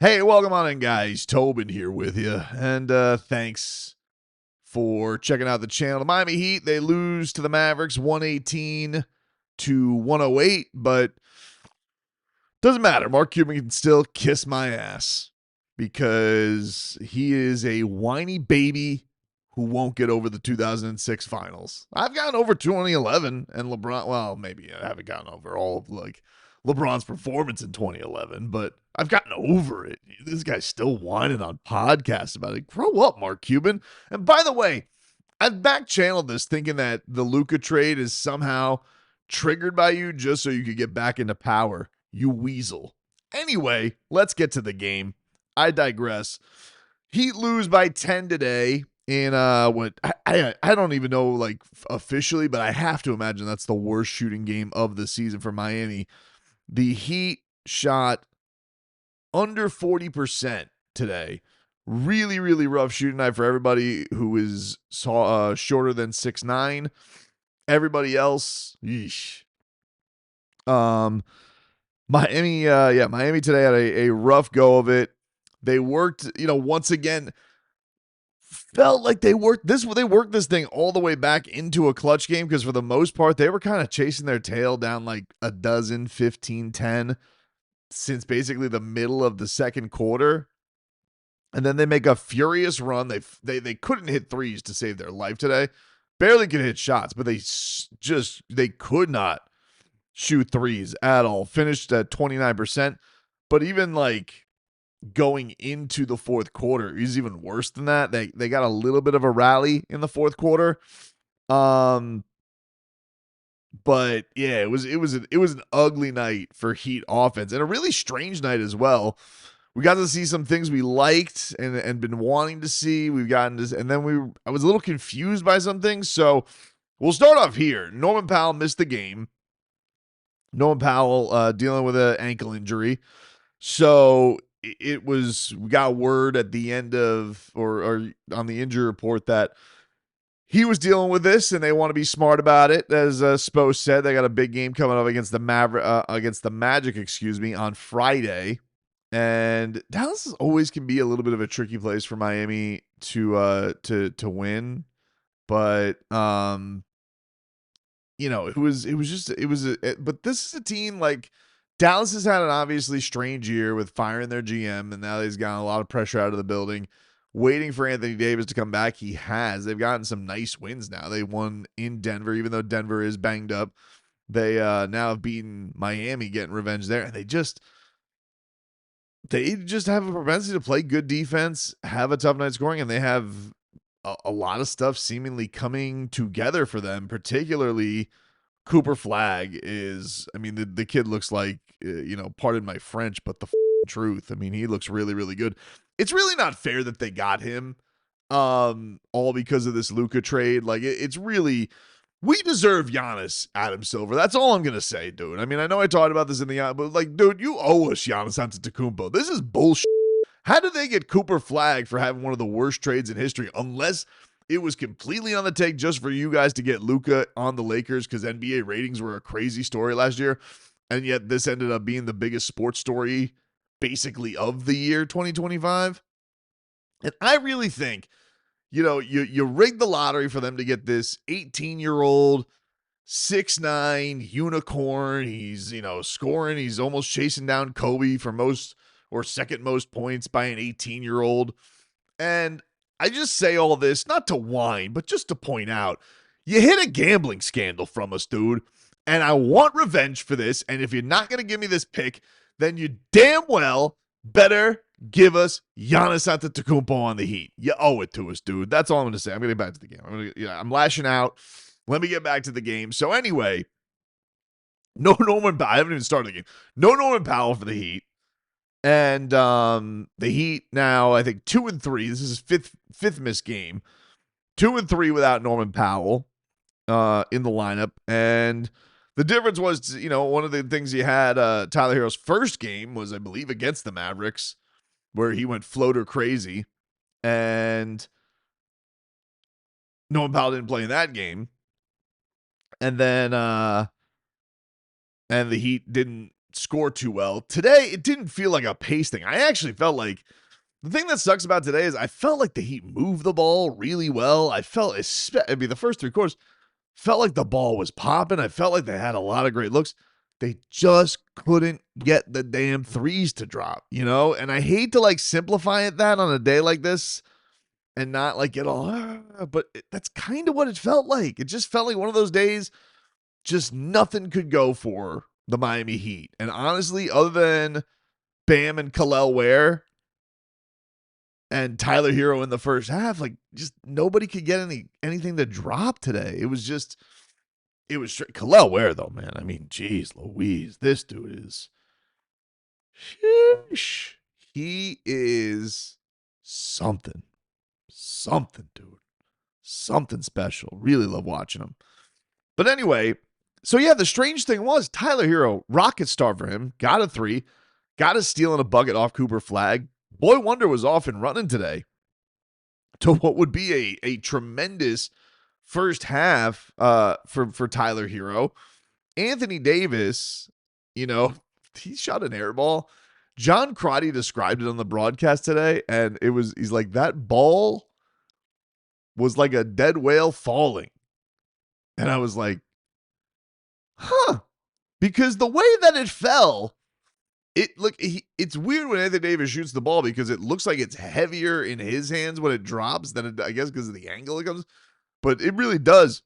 Hey, welcome on in, guys. Tobin here with you. And thanks for checking out the channel. The Miami Heat, they lose to the Mavericks 118 to 108, but doesn't matter. Mark Cuban can still kiss my ass because he is a whiny baby who won't get over the 2006 finals. I've gotten over 2011 and LeBron, well, maybe I haven't gotten over all of LeBron's performance in 2011, but I've gotten over it. This guy's still whining on podcasts about it. Grow up, Mark Cuban. And by the way, I've back channeled this thinking that the Luka trade is somehow triggered by you just so you could get back into power. You weasel. Anyway, let's get to the game. I digress. Heat lose by 10 today in what I don't even know like officially, but I have to imagine that's the worst shooting game of the season for Miami. The Heat shot under 40% today. Really, really rough shooting night for everybody who is shorter than 6'9". Everybody else, yeesh. Miami today had a rough go of it. They worked, once again, felt like they worked this thing all the way back into a clutch game because for the most part, they were kind of chasing their tail down like a dozen, 15, 10 since basically the middle of the second quarter. And then they make a furious run. They couldn't hit threes to save their life today. Barely could hit shots, but they could not shoot threes at all. Finished at 29%. But even like going into the fourth quarter is even worse than that. They got a little bit of a rally in the fourth quarter. But yeah, it was an ugly night for Heat offense and a really strange night as well. We got to see some things we liked and been wanting to see. We've gotten this, and then I was a little confused by some things. So we'll start off here. Norman Powell missed the game. Norman Powell dealing with an ankle injury. So we got word at the end of or on the injury report that he was dealing with this, and they want to be smart about it. As Spo said, they got a big game coming up against the Magic, on Friday. And Dallas always can be a little bit of a tricky place for Miami to win, but but this is a team like Dallas has had an obviously strange year with firing their GM, and now they've gotten a lot of pressure out of the building, waiting for Anthony Davis to come back. They've gotten some nice wins now. They won in Denver, even though Denver is banged up. They now have beaten Miami, getting revenge there, and they just have a propensity to play good defense, have a tough night scoring, and they have a lot of stuff seemingly coming together for them, particularly Cooper Flagg the kid looks like, pardon my French, but the truth. I mean, he looks really, really good. It's really not fair that they got him all because of this Luka trade. Like, it's really... We deserve Giannis, Adam Silver. That's all I'm going to say, dude. I mean, I know I talked about this but like, dude, you owe us Giannis Antetokounmpo. This is bullshit. How did they get Cooper Flagg for having one of the worst trades in history unless it was completely on the take just for you guys to get Luka on the Lakers because NBA ratings were a crazy story last year, and yet this ended up being the biggest sports story basically of the year 2025? And I really think you rigged the lottery for them to get this 18-year-old, 6'9" unicorn. He's, scoring. He's almost chasing down Kobe for most or second most points by an 18-year-old. And I just say all this, not to whine, but just to point out, you hit a gambling scandal from us, dude. And I want revenge for this. And if you're not going to give me this pick, then you damn well better give us Giannis Antetokounmpo on the Heat. You owe it to us, dude. That's all I'm going to say. I'm going to get back to the game. I'm lashing out. Let me get back to the game. So anyway, no Norman Powell. I haven't even started the game. No Norman Powell for the Heat. And the Heat now, I think 2-3. This is his fifth missed game. 2-3 without Norman Powell in the lineup. And the difference was, one of the things you had Tyler Herro's first game was, I believe, against the Mavericks, where he went floater crazy. And Norman Powell didn't play in that game. And then and the Heat didn't score too well. Today, it didn't feel like a pace thing. I actually felt like the thing that sucks about today is I felt like the Heat moved the ball really well. I mean, the first 3 quarters felt like the ball was popping. I felt like they had a lot of great looks. They just couldn't get the damn threes to drop, you know? And I hate to like simplify it that on a day like this and not like get all, but that's kind of what it felt like. It just felt like one of those days, just nothing could go for the Miami Heat. And honestly, other than Bam and Kel'el Ware and Tyler Herro in the first half, like just nobody could get anything to drop today. It was straight. Kel'el Ware though, man. I mean, geez, Louise, this dude is, sheesh. He is something, dude, something special. Really love watching him. But anyway, so yeah, the strange thing was Tyler Herro, rocket star for him, got a 3, got a steal and a bucket off Cooper Flagg. Boy Wonder was off and running today to what would be a tremendous first half for Tyler Herro. Anthony Davis, you know, he shot an air ball. John Crotty described it on the broadcast today, and he's like, that ball was like a dead whale falling. And I was like, huh. Because the way that it fell, it's weird when Anthony Davis shoots the ball because it looks like it's heavier in his hands when it drops than it, I guess, because of the angle it comes. But it really does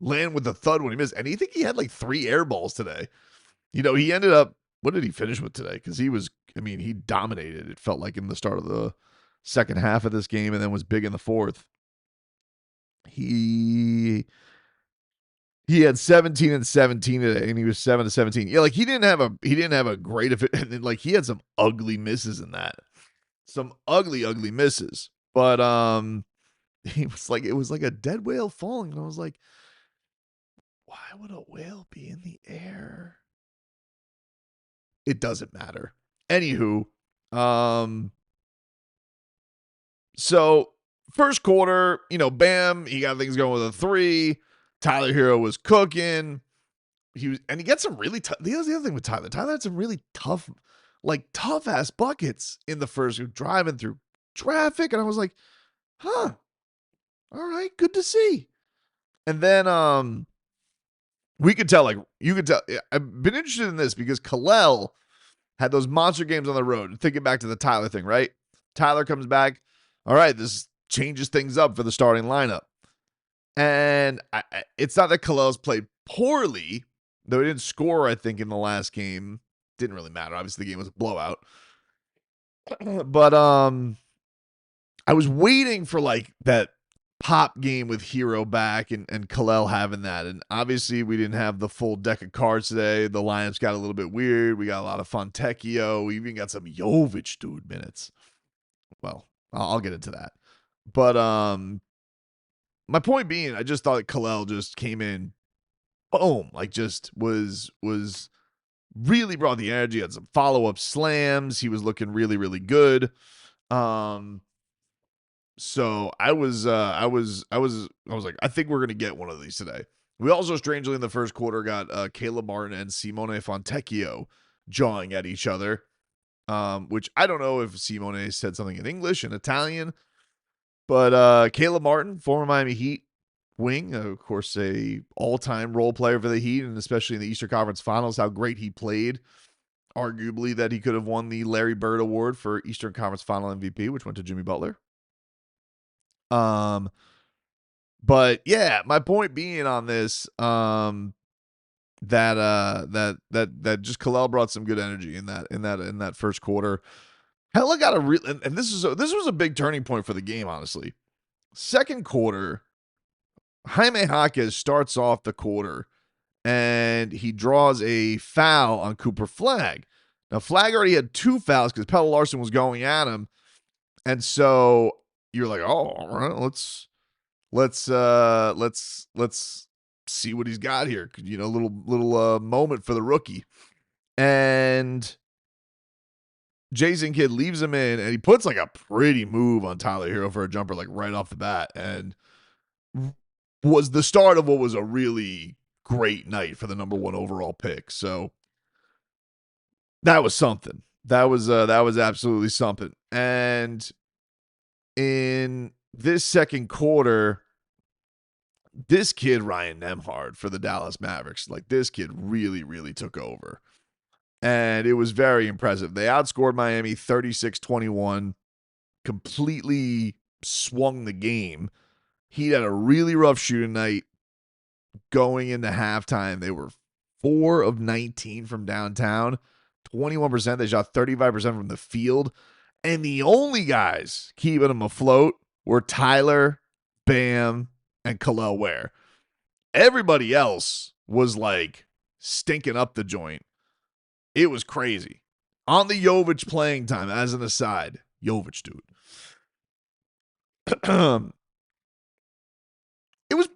land with a thud when he missed. And I think he had like 3 air balls today. You know, he ended up, what did he finish with today? Because he dominated, it felt like, in the start of the second half of this game and then was big in the fourth. He had 17 and 17 today, and he was 7 to 17. Yeah, like he didn't have a great and like he had some ugly misses in that. Some ugly misses. But it was like a dead whale falling, and I was like, why would a whale be in the air? It doesn't matter. Anywho, so first quarter, Bam, he got things going with a 3. Tyler Herro was cooking. He got some really tough. The other thing with Tyler had some really tough ass buckets in the first, driving through traffic, and I was like, huh, all right, good to see. And then we could tell, you could tell. I've been interested in this because Kel'el had those monster games on the road. Thinking back to the Tyler thing, right? Tyler comes back. All right, this changes things up for the starting lineup. And it's not that Kel'el's played poorly, though he didn't score, I think, in the last game. Didn't really matter. Obviously, the game was a blowout. But I was waiting for that pop game with Herro back and Kel'el having that. And obviously, we didn't have the full deck of cards today. The lineups got a little bit weird. We got a lot of Fontecchio. We even got some Jović, dude, minutes. Well, I'll get into that. But my point being, I just thought Kel'el just came in, boom, just was really brought the energy. Had some follow-up slams. He was looking really, really good. So I was like, I think we're gonna get one of these today. We also, strangely, in the first quarter, got Caleb Martin and Simone Fontecchio jawing at each other. Which I don't know if Simone said something in English and Italian. But Caleb Martin, former Miami Heat wing, of course, a all-time role player for the Heat, and especially in the Eastern Conference Finals, how great he played. Arguably that he could have won the Larry Bird Award for Eastern Conference Final MVP, which went to Jimmy Butler. But yeah, my point being on this, that just Kel'el brought some good energy in that first quarter. Hella got a real, and this was a big turning point for the game, honestly. Second quarter, Jaime Jaquez starts off the quarter, and he draws a foul on Cooper Flagg. Now, Flagg already had 2 fouls because Pelle Larsson was going at him, and so you're like, oh, all right, let's see what he's got here. Little moment for the rookie, and Jason Kidd leaves him in, and he puts a pretty move on Tyler Herro for a jumper, right off the bat, and was the start of what was a really great night for the number 1 overall pick. So That was something. That was absolutely something. And in this second quarter, this kid Ryan Nembhard for the Dallas Mavericks, like this kid really, really took over. And it was very impressive. They outscored Miami 36-21, completely swung the game. He had a really rough shooting night going into halftime. They were 4 of 19 from downtown, 21%. They shot 35% from the field. And the only guys keeping them afloat were Tyler, Bam, and Kel'el Ware. Everybody else was like stinking up the joint. It was crazy. On the Jović playing time, as an aside, Jović, dude. It was,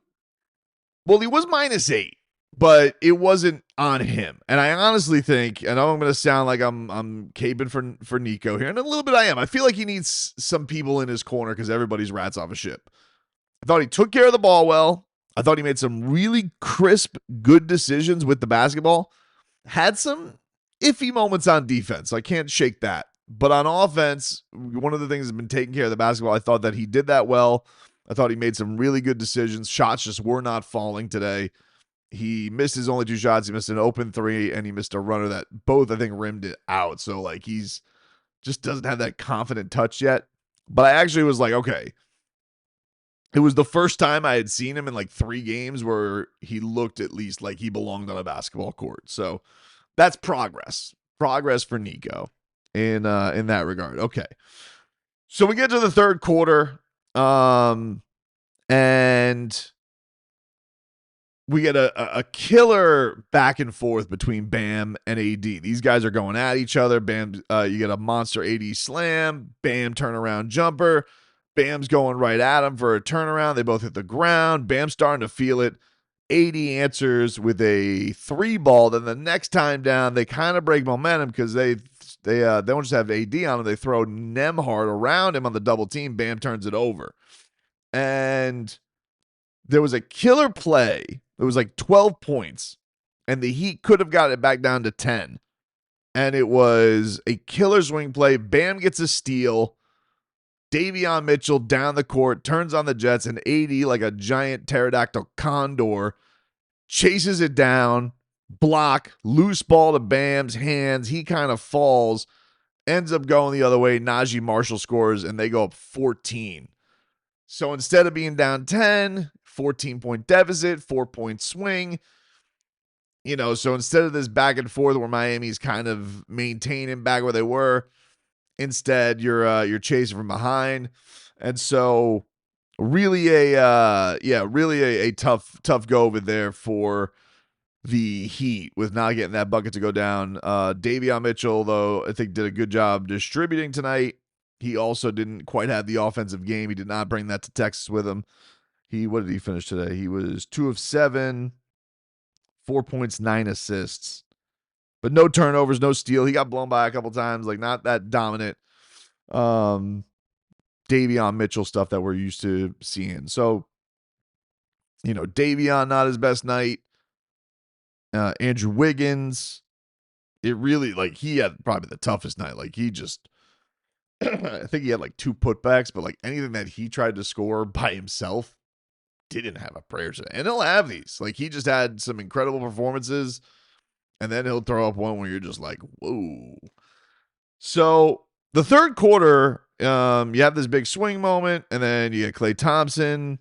well, he was -8, but it wasn't on him. And I honestly think, and I'm going to sound like I'm caping for Nico here, and a little bit I am. I feel like he needs some people in his corner because everybody's rats off a ship. I thought he took care of the ball well. I thought he made some really crisp, good decisions with the basketball. Had some iffy moments on defense. I can't shake that. But on offense, one of the things that's been taking care of the basketball, I thought that he did that well. I thought he made some really good decisions. Shots just were not falling today. He missed his only 2 shots. He missed an open 3, and he missed a runner that both, I think, rimmed it out. So, like, he's just doesn't have that confident touch yet. But I actually was like, okay. It was the first time I had seen him in like 3 games where he looked at least like he belonged on a basketball court. So that's progress. Progress for Nico in that regard. Okay. So we get to the third quarter. And we get a killer back and forth between Bam and AD. These guys are going at each other. Bam, you get a monster AD slam. Bam turnaround jumper. Bam's going right at him for a turnaround. They both hit the ground. Bam's starting to feel it. AD answers with a 3 ball. Then the next time down, they kind of break momentum because they don't just have AD on him. They throw Nembhard around him on the double team. Bam turns it over. And there was a killer play. It was like 12 points. And the Heat could have got it back down to 10. And it was a killer swing play. Bam gets a steal. Davion Mitchell down the court, turns on the Jets, and AD, like a giant pterodactyl condor, chases it down, block, loose ball to Bam's hands. He kind of falls, ends up going the other way. Najee Marshall scores, and they go up 14. So instead of being down 10, 14-point deficit, 4-point swing, so instead of this back and forth where Miami's kind of maintaining back where they were, instead, you're chasing from behind, and so really a tough go over there for the Heat with not getting that bucket to go down. Davion Mitchell, though, I think did a good job distributing tonight. He also didn't quite have the offensive game. He did not bring that to Texas with him. What did he finish today? He was 2 of 7, 4 points, 9 assists. But no turnovers, no steal. He got blown by a couple times, like not that dominant Davion Mitchell stuff that we're used to seeing. So, Davion, not his best night. Andrew Wiggins, it really, like, he had probably the toughest night. Like, he just, I think he had like 2 putbacks, but like anything that he tried to score by himself didn't have a prayer today. And he'll have these. Like, he just had some incredible performances. And then he'll throw up one where you're just like, whoa. So the third quarter, you have this big swing moment, and then you get Klay Thompson.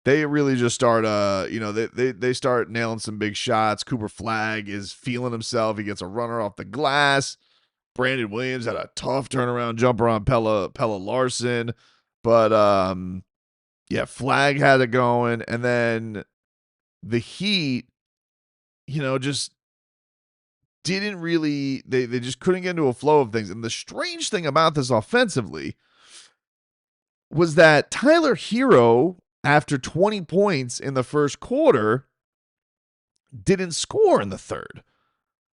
They really just start, they start nailing some big shots. Cooper Flagg is feeling himself. He gets a runner off the glass. Brandon Williams had a tough turnaround jumper on Pella Larson. But, Flagg had it going. And then the Heat, just didn't really, they just couldn't get into a flow of things. And the strange thing about this offensively was that Tyler Herro, after 20 points in the first quarter, didn't score in the third.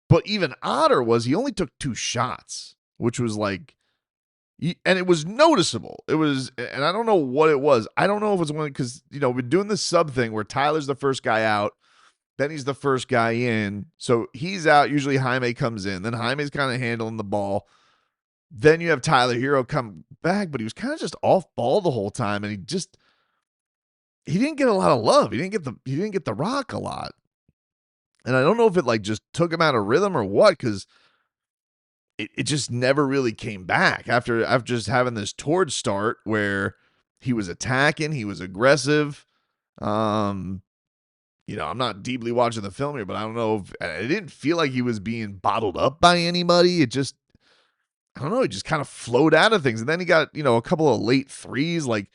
But even odder was he only took 2 shots, which was like, and it was noticeable. It was, and I don't know what it was. I don't know if it's one, because, we're doing this sub thing where Tyler's the first guy out. Then he's the first guy in. So he's out. Usually Jaime comes in. Then Jaime's kind of handling the ball. Then you have Tyler Herro come back, but he was kind of just off ball the whole time, and he didn't get a lot of love. He didn't get the rock a lot. And I don't know if it like just took him out of rhythm or what, because it just never really came back after just having this torch start where he was attacking, he was aggressive. I'm not deeply watching the film here, but I don't know if it didn't feel like he was being bottled up by anybody. It just, I don't know, he just kind of flowed out of things. And then he got, a couple of late threes. Like,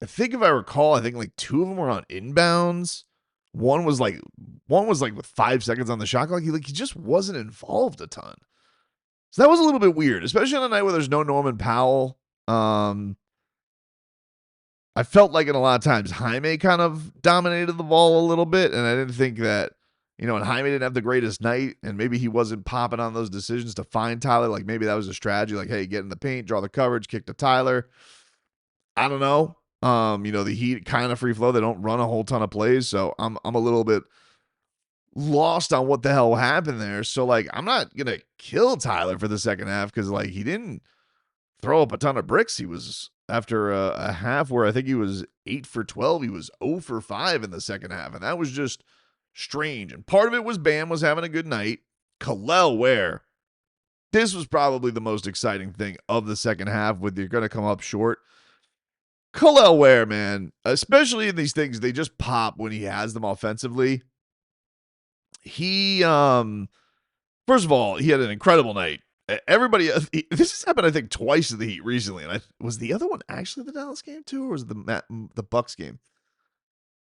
I think if I recall, I think like two of them were on inbounds. One was like with 5 seconds on the shot clock. He just wasn't involved a ton. So that was a little bit weird, especially on a night where there's no Norman Powell. I felt like in a lot of times Jaime kind of dominated the ball a little bit, and I didn't think that, and Jaime didn't have the greatest night, and maybe he wasn't popping on those decisions to find Tyler. Like maybe that was a strategy, like, hey, get in the paint, draw the coverage, kick to Tyler. I don't know. The Heat kind of free flow. They don't run a whole ton of plays, so I'm a little bit lost on what the hell happened there. So, like, I'm not going to kill Tyler for the second half because, like, he didn't throw up a ton of bricks. He was, after a half where I think he was 8 for 12, he was 0 for 5 in the second half. And that was just strange. And part of it was Bam was having a good night. Kel'el Ware. This was probably the most exciting thing of the second half with you're going to come up short. Kel'el Ware, man, especially in these things, they just pop when he has them offensively. He, first of all, he had an incredible night. Everybody, this has happened, I think, twice to the Heat recently. And was the other one actually the Dallas game too, or was it the Bucks game?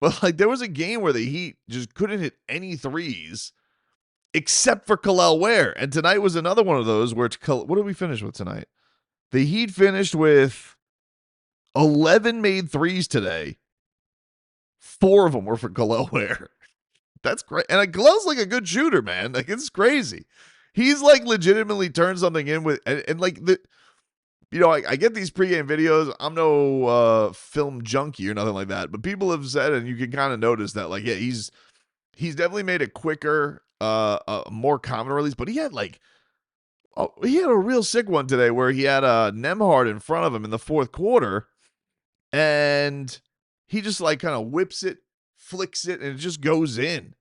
But like, there was a game where the Heat just couldn't hit any threes except for Kel'el Ware. And tonight was another one of those where what did we finish with tonight? The Heat finished with 11 made threes today. 4 of them were for Kel'el Ware. That's great. And Kel'el's like a good shooter, man. Like, it's crazy. He's like legitimately turned something in with, and like I get these pregame videos. I'm no film junkie or nothing like that, but people have said, and you can kind of notice that, like, yeah, he's definitely made it quicker, more common release. But he had a real sick one today where he had Nembhard in front of him in the fourth quarter, and he just like kind of whips it, flicks it, and it just goes in.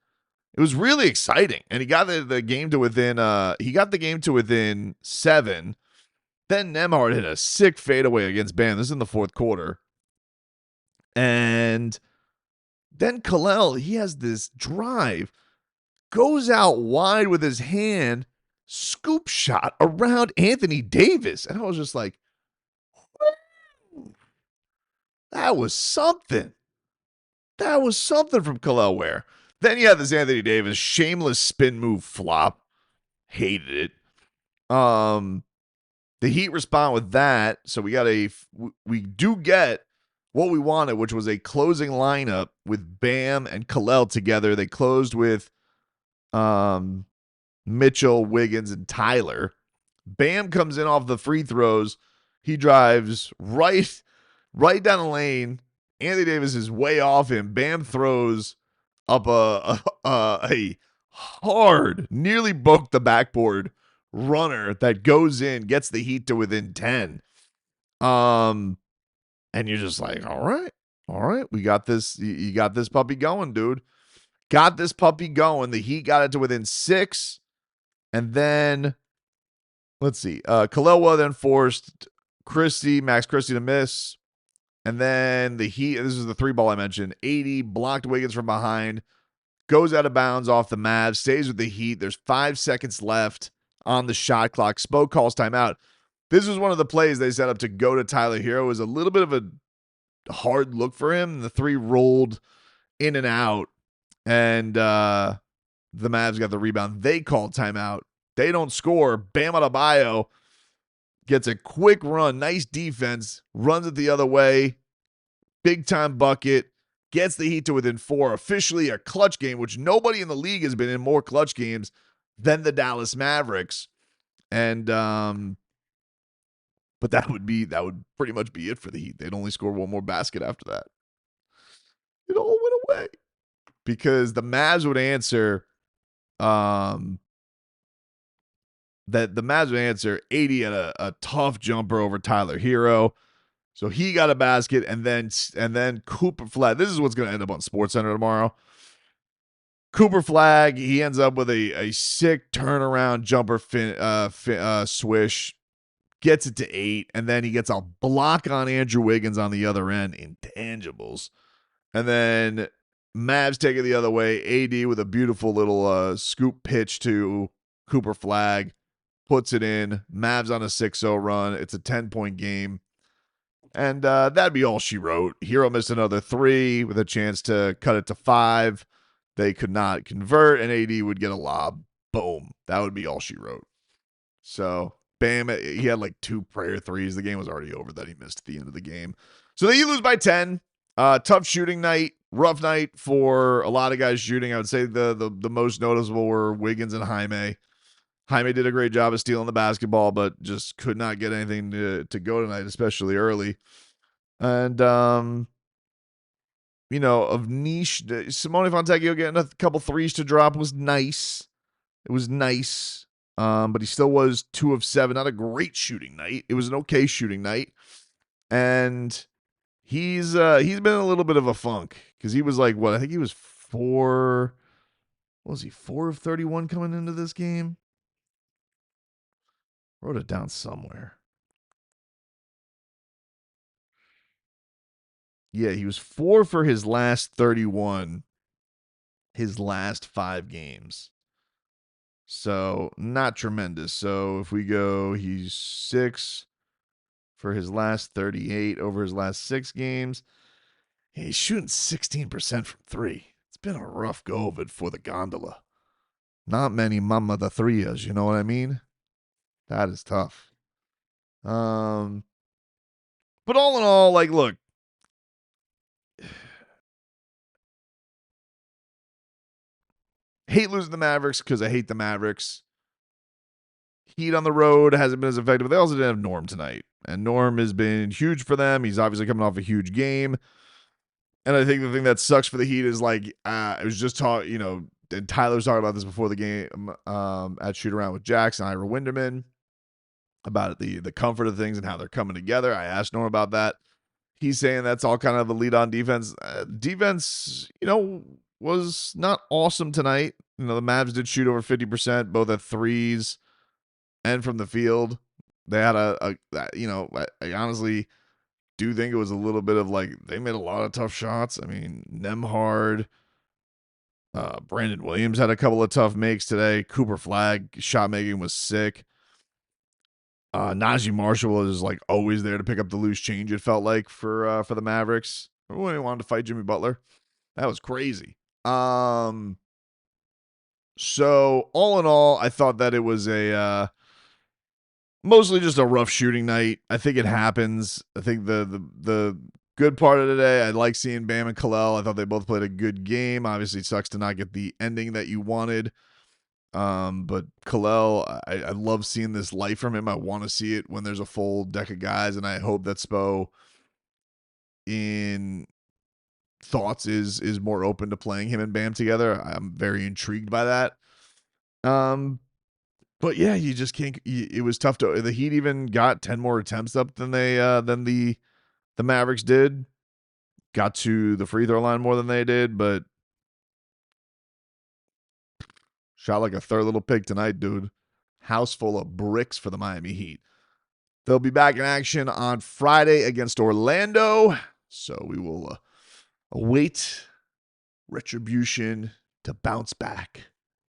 It was really exciting, and he got the game to within. He got the game to within 7. Then Nembhard hit a sick fadeaway against Bam. This is in the fourth quarter, and then Kel'el, he has this drive, goes out wide with his hand, scoop shot around Anthony Davis, and I was just like, that was something. That was something from Kel'el Ware. Then you have this Anthony Davis shameless spin move flop. Hated it. The Heat respond with that. So we do get what we wanted, which was a closing lineup with Bam and Kel'el together. They closed with Mitchell, Wiggins, and Tyler. Bam comes in off the free throws. He drives right down the lane. Anthony Davis is way off him. Bam throws up a hard, nearly broke the backboard runner that goes in, gets the Heat to within 10. And you're just like, all right, we got this. You got this puppy going, dude. Got this puppy going. The Heat got it to within 6. And then, let's see, Kel'el then forced Max Christie to miss. And then the Heat, this is the 3-ball I mentioned, 80, blocked Wiggins from behind, goes out of bounds off the Mavs, stays with the Heat. There's 5 seconds left on the shot clock. Spo calls timeout. This was one of the plays they set up to go to Tyler Herro. It was a little bit of a hard look for him. The 3 rolled in and out, and the Mavs got the rebound. They called timeout. They don't score. Bam Adebayo gets a quick run, nice defense, runs it the other way, big-time bucket, gets the Heat to within 4, officially a clutch game, which nobody in the league has been in more clutch games than the Dallas Mavericks. And but that would pretty much be it for the Heat. They'd only score one more basket after that. It all went away. because the Mavs would answer that the Mavs would answer 80 at a tough jumper over Tyler Herro. So he got a basket, and then Cooper Flagg. This is what's going to end up on SportsCenter tomorrow. Cooper Flagg, he ends up with a sick turnaround jumper swish, gets it to 8, and then he gets a block on Andrew Wiggins on the other end, intangibles. And then Mavs take it the other way. AD with a beautiful little scoop pitch to Cooper Flagg, puts it in. Mavs on a 6-0 run. It's a 10-point game. And that'd be all she wrote. Herro missed another 3 with a chance to cut it to 5. They could not convert, and AD would get a lob. Boom. That would be all she wrote. So, bam, he had like 2 prayer threes. The game was already over that he missed at the end of the game. So they lose by 10. Tough shooting night. Rough night for a lot of guys shooting. I would say the most noticeable were Wiggins and Jaime. Jaime did a great job of stealing the basketball, but just could not get anything to go tonight, especially early. And, of niche, Simone Fontecchio getting a couple threes to drop was nice. It was nice. But he still was 2 of 7. Not a great shooting night. It was an okay shooting night. And he's been in a little bit of a funk because he was like, I think he was 4. What was he, 4 of 31 coming into this game? Wrote it down somewhere. Yeah, he was 4 for his last 31, his last 5 games. So, not tremendous. So, if we go, he's 6 for his last 38 over his last 6 games. He's shooting 16% from 3. It's been a rough go of it for the gondola. Not many mama the threes, you know what I mean? That is tough. But all in all, like, look, hate losing the Mavericks because I hate the Mavericks. Heat on the road hasn't been as effective, but they also didn't have Norm tonight. And Norm has been huge for them. He's obviously coming off a huge game. And I think the thing that sucks for the Heat is, like, it was just and Tyler was talking about this before the game at Shoot Around with Jackson, Ira Winderman, about the comfort of things and how they're coming together. I asked Norm about that. He's saying that's all kind of the lead on defense. Defense, was not awesome tonight. The Mavs did shoot over 50%, both at threes and from the field. They had I honestly do think it was a little bit of like, they made a lot of tough shots. I mean, Nembhard, Brandon Williams had a couple of tough makes today. Cooper Flagg shot making was sick. Najee Marshall is like always there to pick up the loose change, it felt like, for the Mavericks. Remember when he wanted to fight Jimmy Butler? That was crazy. So all in all, I thought that it was a mostly just a rough shooting night. I think it happens. I think the good part of today, I like seeing Bam and Kel'el. I thought they both played a good game. Obviously, it sucks to not get the ending that you wanted. But Kel'el, I love seeing this life from him. I want to see it when there's a full deck of guys, and I hope that Spo in thoughts is more open to playing him and Bam together. I'm very intrigued by that. But yeah, you just can't. It was tough to. The Heat even got 10 more attempts up than the Mavericks did. Got to the free throw line more than they did, but shot like a third little pig tonight, dude. House full of bricks for the Miami Heat. They'll be back in action on Friday against Orlando. So we will await retribution to bounce back.